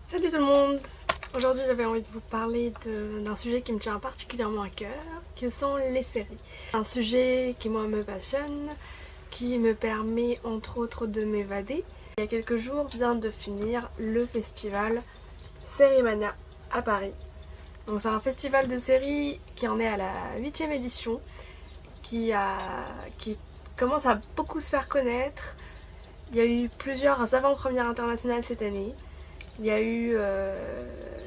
Salut tout le monde! Aujourd'hui j'avais envie de vous parler d'un sujet qui me tient particulièrement à cœur, que sont les séries. Un sujet qui moi me passionne, qui me permet entre autres de m'évader. Il y a quelques jours vient de finir le festival Sérimania à Paris. Donc c'est un festival de séries qui en est à la 8e édition, qui commence à beaucoup se faire connaître. Il y a eu plusieurs avant-premières internationales cette année. Il y a eu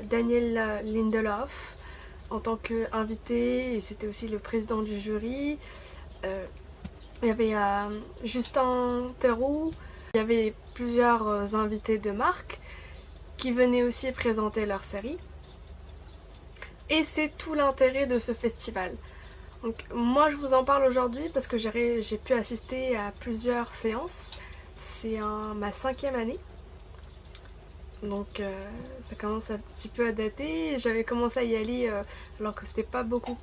Daniel Lindelof en tant qu'invité et c'était aussi le président du jury. Il y avait Justin Theroux. Il y avait plusieurs invités de marque qui venaient aussi présenter leur série. Et c'est tout l'intérêt de ce festival. Donc moi je vous en parle aujourd'hui parce que j'ai pu assister à plusieurs séances. C'est ma 5e année. Donc ça commence un petit peu à dater. J'avais commencé à y aller alors que c'était pas beaucoup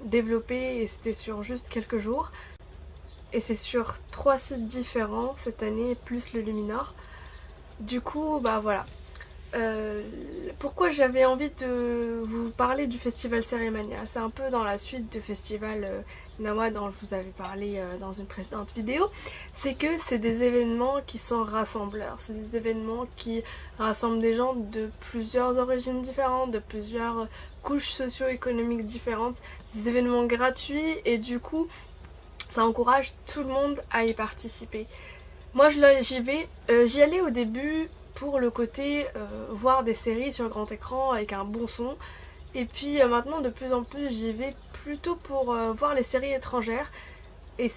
développé et c'était sur juste quelques jours. Et c'est sur 3 sites différents cette année, plus le Luminor. Du coup, bah voilà. Pourquoi j'avais envie de vous parler du festival Sérimania? C'est un peu dans la suite du festival Nawa dont je vous avais parlé dans une précédente vidéo. C'est que c'est des événements qui sont rassembleurs. C'est des événements qui rassemblent des gens de plusieurs origines différentes, de plusieurs couches socio-économiques différentes. Des événements gratuits et du coup, ça encourage tout le monde à y participer. Moi j'y allais au début pour le côté voir des séries sur grand écran avec un bon son. Et puis maintenant de plus en plus j'y vais plutôt pour voir les séries étrangères et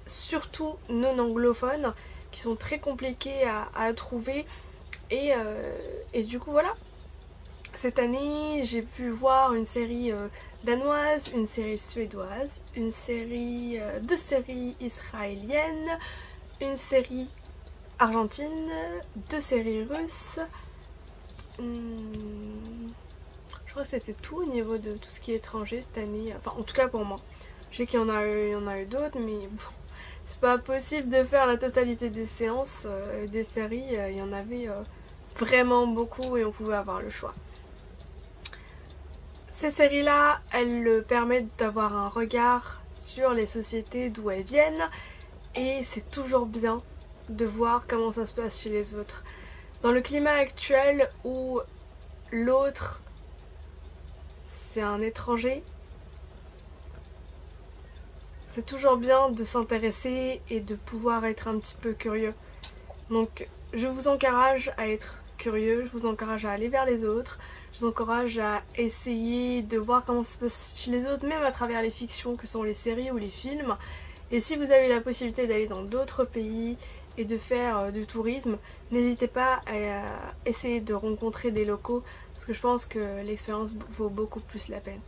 surtout non anglophones qui sont très compliquées à trouver et du coup voilà. Cette année j'ai pu voir une série danoise, une série suédoise, deux séries israéliennes, une série argentine, 2 séries russes. Je crois que c'était tout au niveau de tout ce qui est étranger cette année. Enfin, en tout cas pour moi. Je sais qu'il y en a eu d'autres, mais bon, c'est pas possible de faire la totalité des séances, des séries. Il y en avait vraiment beaucoup et on pouvait avoir le choix. Ces séries-là, elles permettent d'avoir un regard sur les sociétés d'où elles viennent et c'est toujours bien de voir comment ça se passe chez les autres. Dans le climat actuel où l'autre c'est un étranger, c'est toujours bien de s'intéresser et de pouvoir être un petit peu curieux. Donc je vous encourage à être curieux, je vous encourage à aller vers les autres, je vous encourage à essayer de voir comment ça se passe chez les autres, même à travers les fictions que sont les séries ou les films. Et si vous avez la possibilité d'aller dans d'autres pays et de faire du tourisme, n'hésitez pas à essayer de rencontrer des locaux parce que je pense que l'expérience vaut beaucoup plus la peine.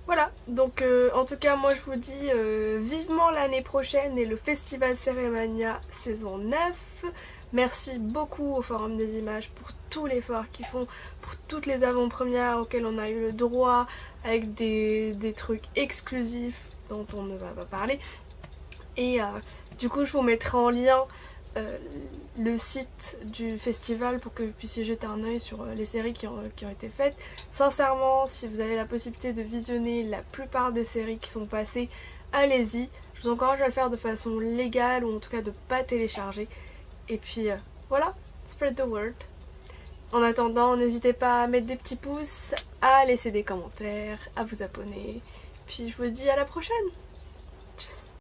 Voilà, donc en tout cas moi je vous dis vivement l'année prochaine et le festival Sérimania saison 9. Merci beaucoup au Forum des Images pour tout l'effort qu'ils font, pour toutes les avant-premières auxquelles on a eu le droit, avec des trucs exclusifs dont on ne va pas parler. Et du coup je vous mettrai en lien le site du festival pour que vous puissiez jeter un œil sur les séries qui ont été faites. Sincèrement, si vous avez la possibilité de visionner la plupart des séries qui sont passées, allez-y. Je vous encourage à le faire de façon légale ou en tout cas de ne pas télécharger. Et puis voilà, spread the word. En attendant, n'hésitez pas à mettre des petits pouces, à laisser des commentaires, à vous abonner. Puis je vous dis à la prochaine. Tchuss.